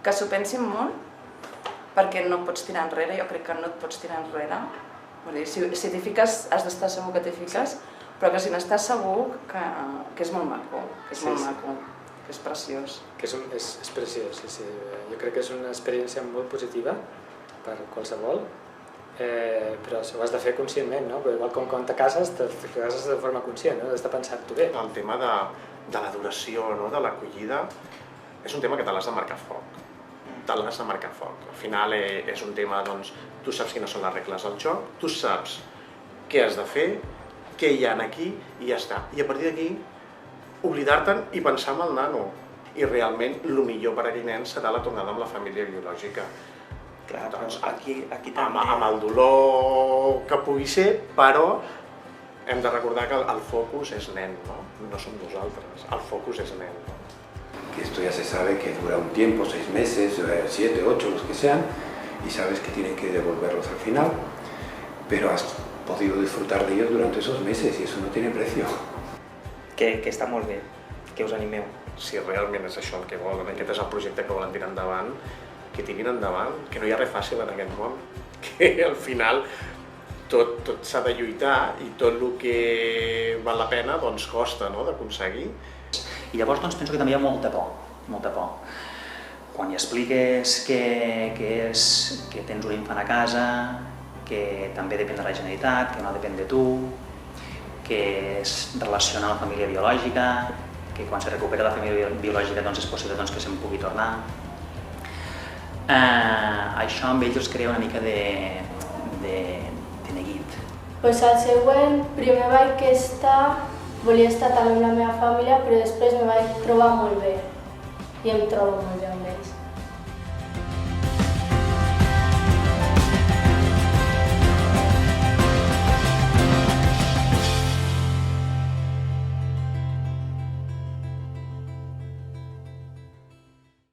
que s'ho pensin molt, perquè no pots tirar enrere, jo crec que no et pots tirar enrere. Vull dir, si t'hi fiques, has d'estar segur que t'hi fiques, però que si n'estàs segur que és molt maco, que és preciós. Que és preciós, sí. Jo crec que és una experiència molt positiva per qualsevol, però ho has de fer conscientment, no? Però igual com quan te cases, te cases de forma conscient, no? Has de pensar-t'ho bé. El tema de l'adoració, de l'acollida, és un tema que te l'has de marcar foc. Al final és un tema, doncs, tu saps quines són les regles del joc, tu saps què has de fer, què hi ha aquí i ja està. I a partir d'aquí, oblidar-te'n i pensar en el nano. I realment, el millor per a aquell nen serà la tornada amb la família biològica. Clar, doncs aquí també... Amb el dolor que pugui ser, però hem de recordar que el focus és nen, no som nosaltres, el focus és nen. Que esto ya se sabe que dura un tiempo, 6 meses, 7, 8, los que sean, y sabes que tienen que devolverlos al final, pero has podido disfrutar de ellos durante esos meses y eso no tiene precio. Que està molt bé, que us animeu. Si realment és això el que volen, aquest és el projecte que volen tirar endavant, que tirin endavant, que no hi ha res fàcil en aquest món, que al final tot s'ha de lluitar i tot el que val la pena doncs costa d'aconseguir. I llavors doncs, penso que també hi ha molta por. Quan hi expliques que tens un infant a casa, que també depèn de la Generalitat, que no depèn de tu, que es relaciona amb la família biològica, que quan se recupera la família biològica doncs és possible que se'n pugui tornar. Això amb ells els crea una mica de neguit. Pues al següent, primer volia estar també amb la meva família, però després me vaig trobar molt bé i em trobo molt bé.